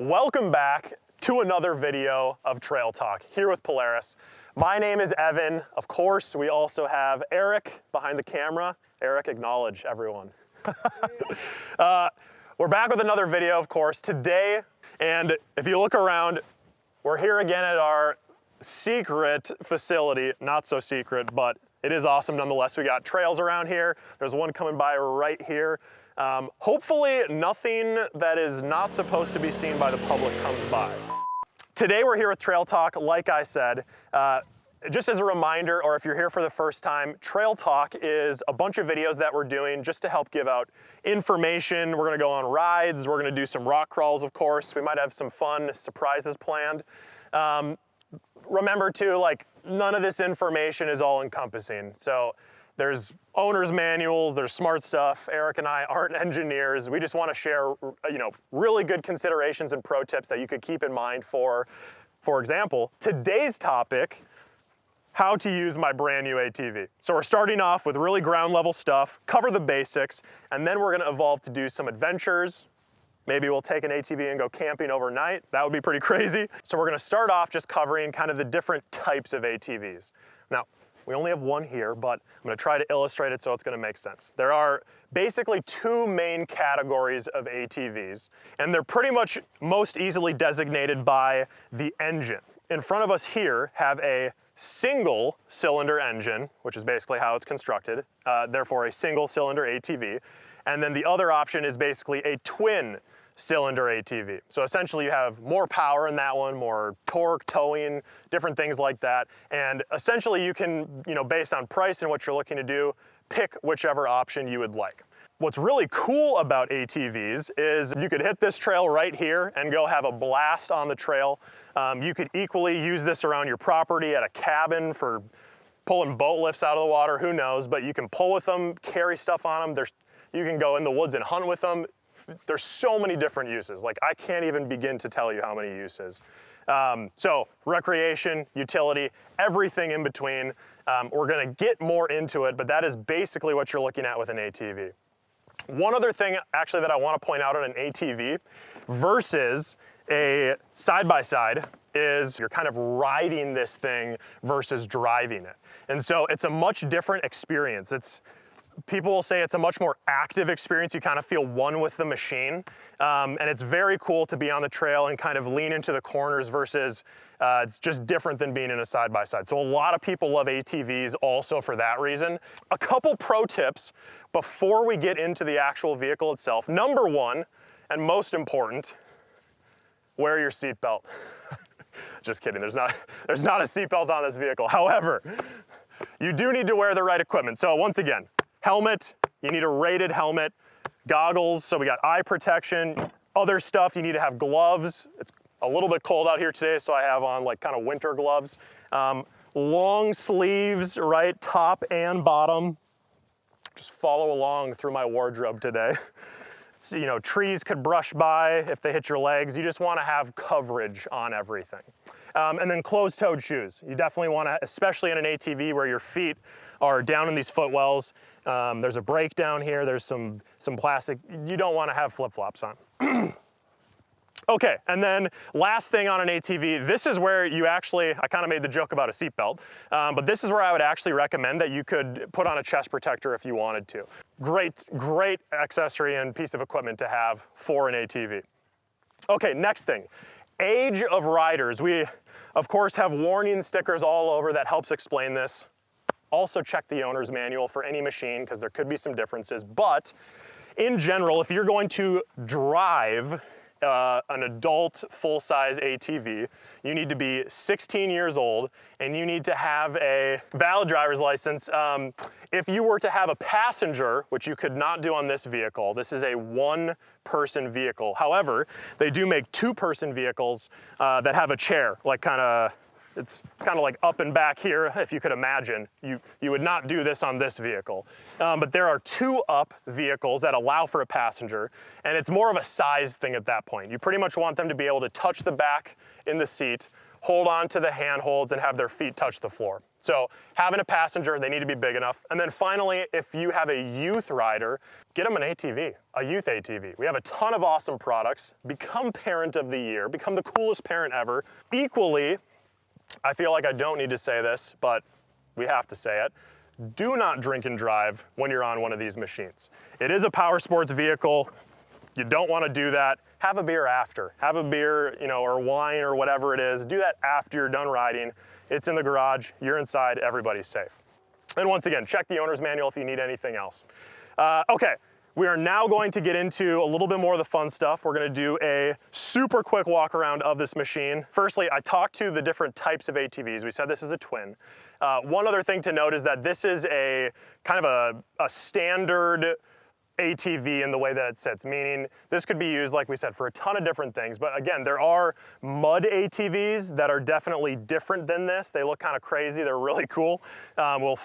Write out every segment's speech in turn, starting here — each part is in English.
Welcome back to another video of Trail Talk here with Polaris. My name is Evan. Of course, we also have Eric behind the camera. Eric, acknowledge everyone. We're back with another video, of course, today. And if you look around, we're here again at our secret facility. Not so secret, but it is awesome nonetheless. We got trails around here. There's one coming by right here. Hopefully nothing that is not supposed to be seen by the public comes by. Today we're here with Trail Talk, like I said. Just as a reminder, or if you're here for the first time, Trail Talk is a bunch of videos that we're doing just to help give out information. We're gonna go on rides, we're gonna do some rock crawls, of course. We might have some fun surprises planned. Remember too, like, none of this information is all encompassing. So there's owner's manuals, there's smart stuff. Eric and I aren't engineers. We just want to share, really good considerations and pro tips that you could keep in mind for example, today's topic, how to use my brand new ATV. So we're starting off with really ground level stuff, cover the basics, and then we're gonna evolve to do some adventures. Maybe we'll take an ATV and go camping overnight. That would be pretty crazy. So we're gonna start off just covering kind of the different types of ATVs. Now, we only have one here, but I'm gonna try to illustrate it so it's gonna make sense. There are basically two main categories of ATVs, and they're pretty much most easily designated by the engine. In front of us here have a single cylinder engine, which is basically how it's constructed, therefore a single cylinder ATV. And then the other option is basically a twin cylinder ATV. So essentially you have more power in that one, more torque, towing, different things like that. And essentially you can, based on price and what you're looking to do, pick whichever option you would like. What's really cool about ATVs is you could hit this trail right here and go have a blast on the trail. You could equally use this around your property at a cabin for pulling boat lifts out of the water, who knows, but you can pull with them, carry stuff on them. You can go in the woods and hunt with them. There's so many different uses. Like, I can't even begin to tell you how many uses. So recreation, utility, everything in between. We're gonna get more into it, but that is basically what you're looking at with an ATV. One other thing actually that I wanna point out on an ATV versus a side-by-side is you're kind of riding this thing versus driving it. And so it's a much different experience. People will say it's a much more active experience. You kind of feel one with the machine. And it's very cool to be on the trail and kind of lean into the corners versus it's just different than being in a side-by-side. So a lot of people love ATVs also for that reason. A couple pro tips before we get into the actual vehicle itself. Number one, and most important, wear your seatbelt. Just kidding, there's not a seatbelt on this vehicle. However, you do need to wear the right equipment. So once again, helmet, you need a rated helmet, goggles, so we got eye protection, other stuff, you need to have gloves. It's a little bit cold out here today, so I have on like kind of winter gloves. Long sleeves, right, top and bottom. Just follow along through my wardrobe today. So, trees could brush by if they hit your legs. You just want to have coverage on everything. And then closed-toed shoes. You definitely want to, especially in an ATV where your feet are down in these footwells. There's a brake down here. There's some plastic. You don't want to have flip-flops on. Okay, and then last thing on an ATV, this is where you actually, I kind of made the joke about a seatbelt, but this is where I would actually recommend that you could put on a chest protector if you wanted to. Great accessory and piece of equipment to have for an ATV. Okay, next thing, age of riders. We, of course, have warning stickers all over that helps explain this. Also check the owner's manual for any machine because there could be some differences, but in general, if you're going to drive an adult full-size ATV, you need to be 16 years old and you need to have a valid driver's license. If you were to have a passenger, which you could not do on this vehicle, this is a one-person vehicle. However, they do make two-person vehicles that have a chair, like it's kind of like up and back here, if you could imagine. You would not do this on this vehicle. But there are two up vehicles that allow for a passenger, and it's more of a size thing at that point. You pretty much want them to be able to touch the back in the seat, hold on to the handholds and have their feet touch the floor. So having a passenger, they need to be big enough. And then finally, if you have a youth rider, get them an ATV, a youth ATV. We have a ton of awesome products. Become parent of the year, become the coolest parent ever. Equally, I feel like I don't need to say this, but we have to say it. Do not drink and drive when you're on one of these machines. It is a power sports vehicle. You don't want to do that. Have a beer after. Have a beer, you know, or wine or whatever it is. Do that after you're done riding. It's in the garage, you're inside, everybody's safe. And once again, check the owner's manual if you need anything else. Okay, we are now going to get into a little bit more of the fun stuff. We're gonna do a super quick walk around of this machine. Firstly, I talked to the different types of ATVs. We said this is a twin. One other thing to note is that this is a kind of a standard ATV in the way that it sits, meaning this could be used, like we said, for a ton of different things. But again, there are mud ATVs that are definitely different than this. They look kind of crazy. They're really cool.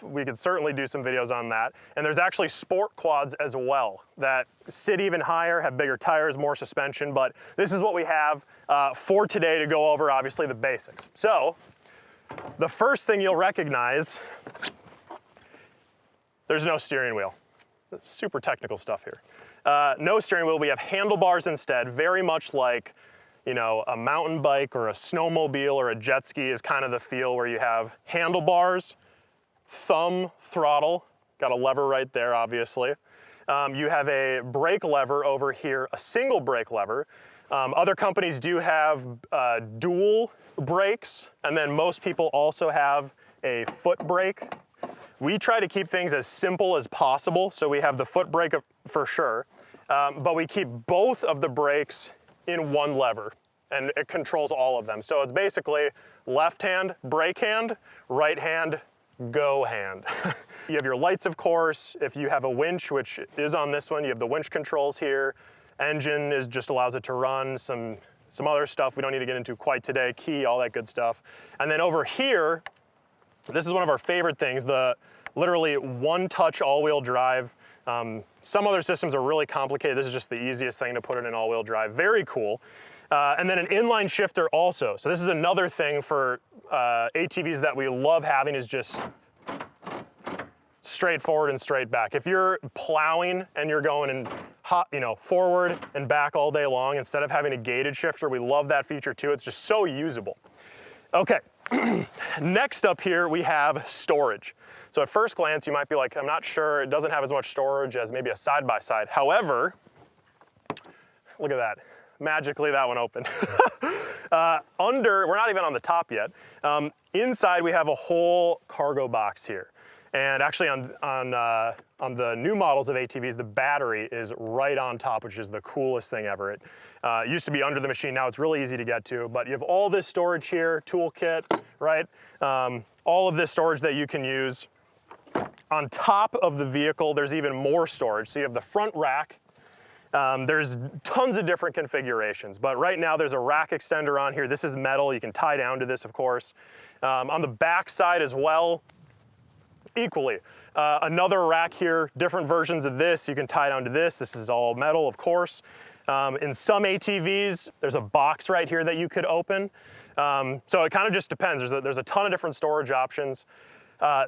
We could certainly do some videos on that. And there's actually sport quads as well that sit even higher, have bigger tires, more suspension. But this is what we have for today to go over, obviously, the basics. So the first thing you'll recognize, there's no steering wheel. Super technical stuff here. No steering wheel, we have handlebars instead, very much like, you know, a mountain bike or a snowmobile or a jet ski is kind of the feel where you have handlebars, thumb throttle, got a lever right there, obviously. You have a brake lever over here, a single brake lever. Other companies do have dual brakes, and then most people also have a foot brake. We try to keep things as simple as possible, so we have the foot brake for sure, but we keep both of the brakes in one lever, and it controls all of them. So it's basically left hand, brake hand, right hand, go hand. You have your lights, of course. If you have a winch, which is on this one, you have the winch controls here. Engine just allows it to run, some other stuff we don't need to get into quite today, key, all that good stuff. And then over here, this is one of our favorite things, the literally one-touch all-wheel drive. Some other systems are really complicated. This is just the easiest thing to put in an all-wheel drive. Very cool. And then an inline shifter also. So this is another thing for ATVs that we love having, is just straight forward and straight back. If you're plowing and you're going in forward and back all day long, instead of having a gated shifter, we love that feature too. It's just so usable. Okay, next up here we have storage. So at first glance you might be like, I'm not sure, it doesn't have as much storage as maybe a side-by-side. However, look at that. Magically that one opened. We're not even on the top yet. Inside we have a whole cargo box here. And actually on the new models of ATVs, the battery is right on top, which is the coolest thing ever. It used to be under the machine, now it's really easy to get to, but you have all this storage here, toolkit, right? All of this storage that you can use. On top of the vehicle, there's even more storage. So you have the front rack. There's tons of different configurations, but right now there's a rack extender on here. This is metal, you can tie down to this, of course. On the back side as well, equally. Another rack here, different versions of this, you can tie down to this. This is all metal, of course. In some ATVs, there's a box right here that you could open. So it kind of just depends. There's a ton of different storage options.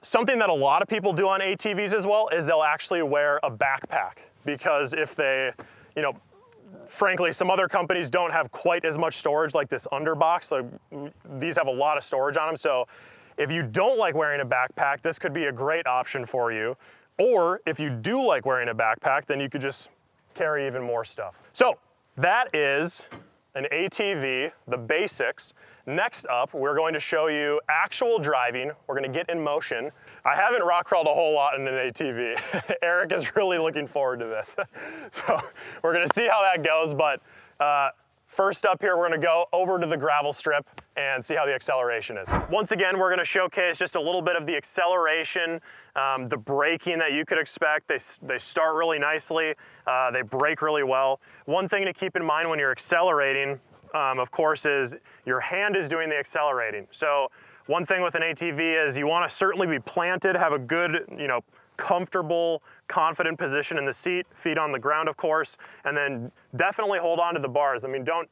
Something that a lot of people do on ATVs as well is they'll actually wear a backpack, because if they, frankly, some other companies don't have quite as much storage like this underbox. So these have a lot of storage on them. So if you don't like wearing a backpack, this could be a great option for you. Or if you do like wearing a backpack, then you could just carry even more stuff. So that is an ATV, the basics. Next up, we're going to show you actual driving. We're going to get in motion. I haven't rock crawled a whole lot in an ATV. Eric is really looking forward to this. So we're going to see how that goes, but first up here, we're going to go over to the gravel strip and see how the acceleration is. Once again, we're going to showcase just a little bit of the acceleration, the braking that you could expect. They start really nicely. They brake really well. One thing to keep in mind when you're accelerating, of course, is your hand is doing the accelerating. So one thing with an ATV is you want to certainly be planted, have a good, comfortable, confident position in the seat, feet on the ground, of course, and then definitely hold on to the bars. I mean, don't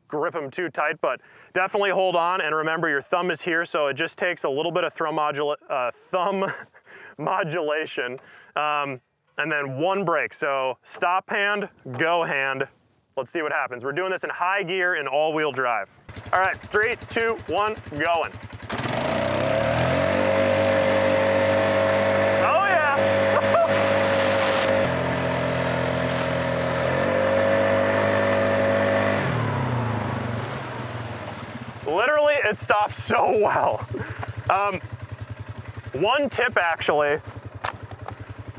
grip them too tight, but definitely hold on. And remember, your thumb is here, so it just takes a little bit of thumb modulation, and then one brake. So stop hand, go hand. Let's see what happens. We're doing this in high gear in all-wheel drive. All right, 3, 2, 1, going. Oh yeah! Literally, it stops so well. One tip actually,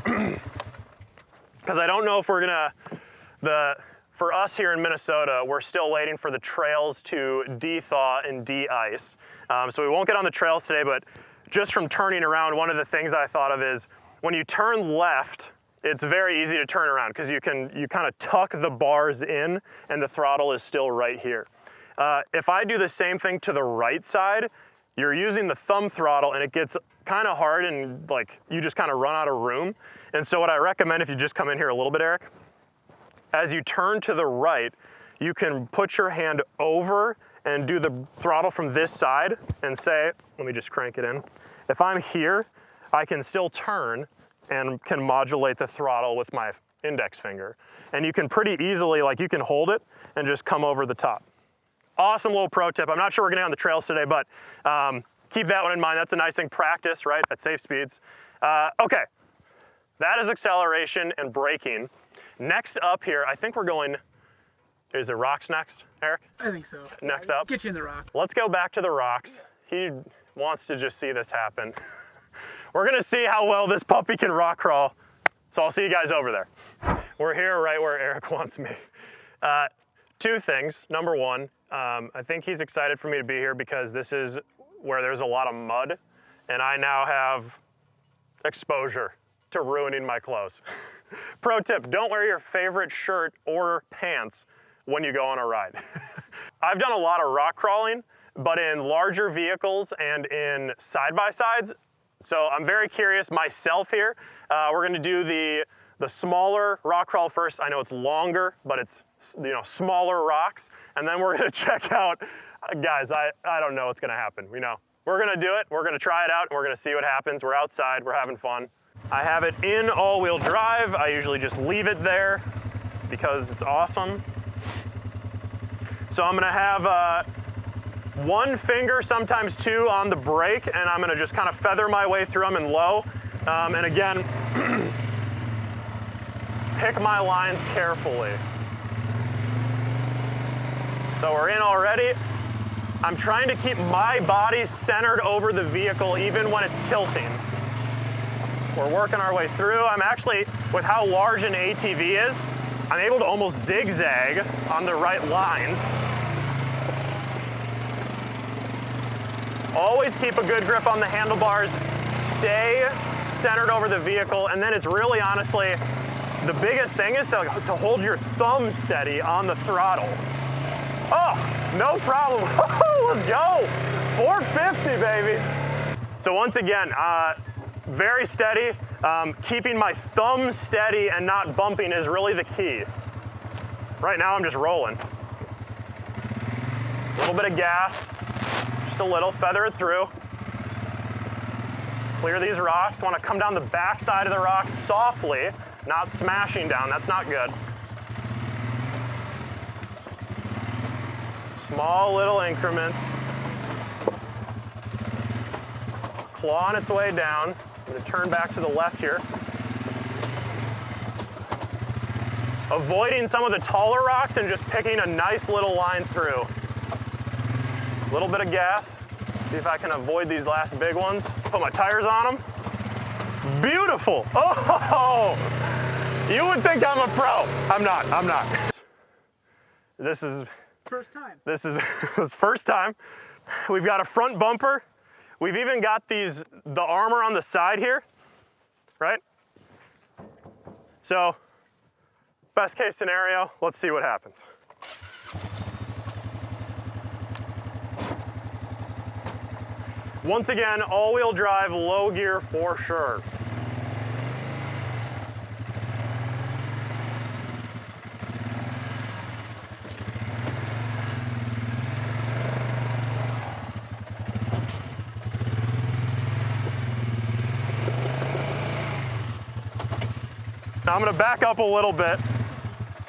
because I don't know if we're gonna, for us here in Minnesota, we're still waiting for the trails to de-thaw and de-ice. So we won't get on the trails today, but just from turning around, one of the things I thought of is when you turn left, it's very easy to turn around because you kind of tuck the bars in and the throttle is still right here. If I do the same thing to the right side, you're using the thumb throttle and it gets kind of hard and like you just kind of run out of room. And so what I recommend, if you just come in here a little bit, Eric, as you turn to the right, you can put your hand over and do the throttle from this side and say, let me just crank it in. If I'm here, I can still turn and can modulate the throttle with my index finger. And you can pretty easily, like you can hold it and just come over the top. Awesome little pro tip. I'm not sure we're gonna get on the trails today, but keep that one in mind. That's a nice thing, practice, right, at safe speeds. Okay, that is acceleration and braking. Next up here, I think we're going, is it rocks next, Eric? I think so. Next up? Get you in the rock. Let's go back to the rocks. He wants to just see this happen. We're gonna see how well this puppy can rock crawl. So I'll see you guys over there. We're here right where Eric wants me. Two things. Number one, I think he's excited for me to be here because this is where there's a lot of mud and I now have exposure to ruining my clothes. Pro tip, don't wear your favorite shirt or pants when you go on a ride. I've done a lot of rock crawling, but in larger vehicles and in side-by-sides. So I'm very curious myself here. We're gonna do the smaller rock crawl first. I know it's longer, but it's smaller rocks. And then we're gonna check out, guys, I don't know what's gonna happen. We're gonna do it, we're gonna try it out, and we're gonna see what happens. We're outside, we're having fun. I have it in all-wheel drive. I usually just leave it there because it's awesome. So I'm gonna have one finger, sometimes two, on the brake, and I'm gonna just kind of feather my way through them in low. And again, pick my lines carefully. So we're in already. I'm trying to keep my body centered over the vehicle even when it's tilting. We're working our way through. I'm actually, with how large an ATV is, I'm able to almost zigzag on the right lines. Always keep a good grip on the handlebars, stay centered over the vehicle, and then it's really honestly, the biggest thing is to hold your thumb steady on the throttle. Oh, no problem. Let's go. 450, baby. So once again, very steady. Keeping my thumb steady and not bumping is really the key. Right now I'm just rolling. A little bit of gas, just a little, feather it through. Clear these rocks. Want to come down the back side of the rocks softly, not smashing down, that's not good. Small little increments. Clawing its way down. I'm gonna turn back to the left here. Avoiding some of the taller rocks and just picking a nice little line through. A little bit of gas. See if I can avoid these last big ones. Put my tires on them. Beautiful. Oh, you would think I'm a pro. I'm not. This is first time. This is first time. We've got a front bumper. We've even got the armor on the side here, right? So, best case scenario, let's see what happens. Once again, all-wheel drive, low gear for sure. Now I'm gonna back up a little bit.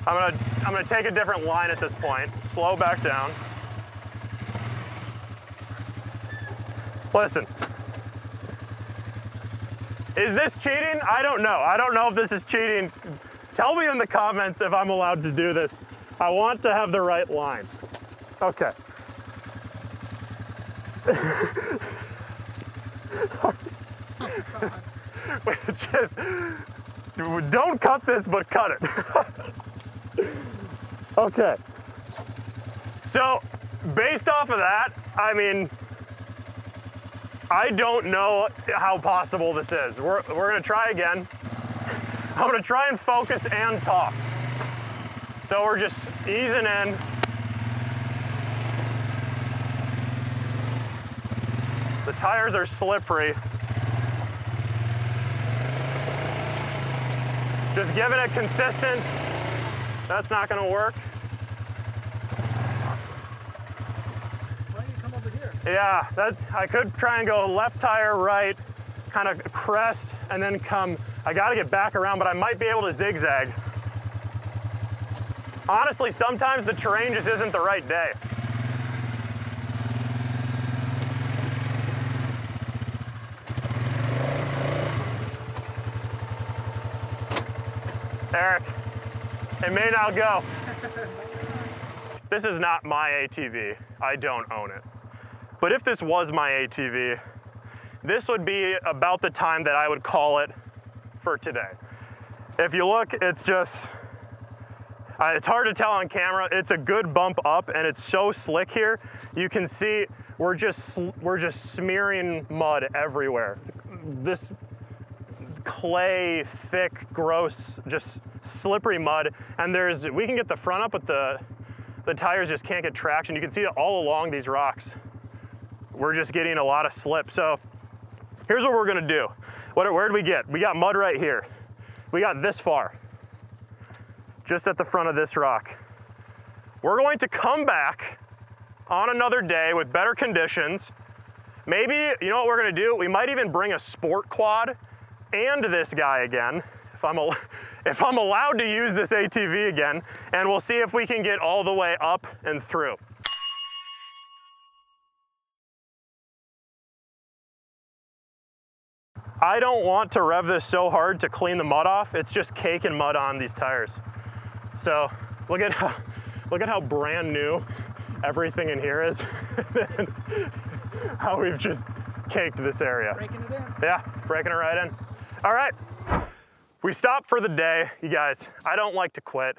I'm gonna take a different line at this point. Slow back down. Listen. Is this cheating? I don't know. I don't know if this is cheating. Tell me in the comments if I'm allowed to do this. I want to have the right line. Okay. Just, don't cut this, but cut it. Okay. So, based off of that, I mean, I don't know how possible this is. We're gonna try again. I'm gonna try and focus and talk. So we're just easing in. The tires are slippery. Just giving it consistent. That's not gonna work. Why don't you come over here? Yeah, I could try and go left tire right, kind of crest, and then come. I gotta get back around, but I might be able to zigzag. Honestly, sometimes the terrain just isn't the right day. Eric, it may not go. This is not my ATV. I don't own it. But if this was my ATV, this would be about the time that I would call it for today. If you look, it's just, it's hard to tell on camera. It's a good bump up and it's so slick here. You can see we're just smearing mud everywhere. This clay, thick, gross, just slippery mud. And we can get the front up, but the tires just can't get traction. You can see it all along these rocks. We're just getting a lot of slip. So here's what we're gonna do. Where did we get? We got mud right here. We got this far, just at the front of this rock. We're going to come back on another day with better conditions. Maybe, you know what we're gonna do? We might even bring a sport quad and this guy again, if I'm allowed to use this ATV again, and we'll see if we can get all the way up and through. I don't want to rev this so hard to clean the mud off. It's just cake and mud on these tires. So look at how brand new everything in here is. And how we've just caked this area. Breaking it in. Yeah, breaking it right in. All right, we stopped for the day. You guys, I don't like to quit.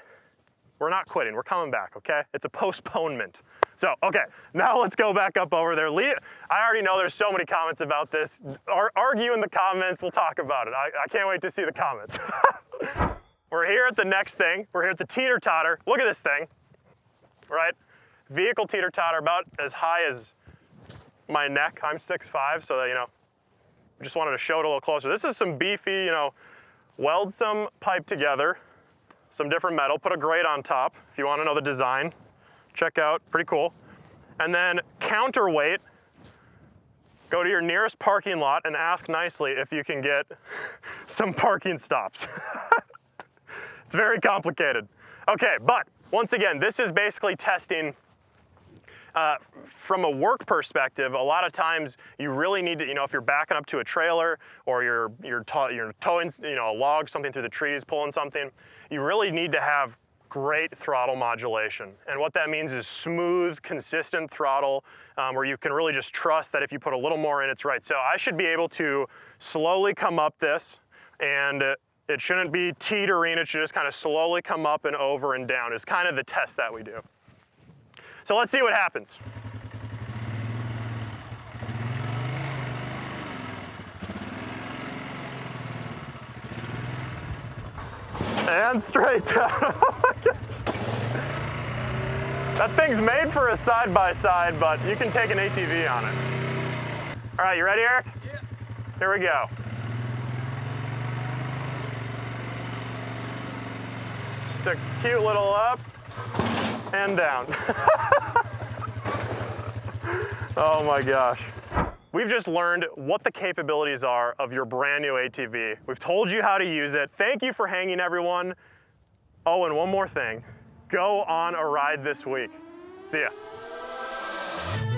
We're not quitting, we're coming back, okay? It's a postponement. So, okay, now let's go back up over there. I already know there's so many comments about this. Argue in the comments, we'll talk about it. I can't wait to see the comments. We're here at the next thing. We're here at the teeter-totter. Look at this thing, right? Vehicle teeter-totter about as high as my neck. I'm 6'5", so that, you know, just wanted to show it a little closer. This is some beefy, you know, weld some pipe together, some different metal, put a grate on top if you want to know the design. Check out, pretty cool. And then counterweight, go to your nearest parking lot and ask nicely if you can get some parking stops. It's very complicated. Okay, but once again, this is basically testing from a work perspective. A lot of times you really need to, you know, if you're backing up to a trailer or you're towing, you know, a log, something through the trees, pulling something, you really need to have great throttle modulation. And what that means is smooth, consistent throttle where you can really just trust that if you put a little more in, it's right. So I should be able to slowly come up this, and it shouldn't be teetering. It should just kind of slowly come up and over and down is kind of the test that we do. So let's see what happens. And straight down. That thing's made for a side-by-side, but you can take an ATV on it. All right, you ready, Eric? Yeah. Here we go. Just a cute little up and down. Oh my gosh. We've just learned what the capabilities are of your brand new ATV. We've told you how to use it. Thank you for hanging, everyone. Oh, and one more thing. Go on a ride this week. See ya.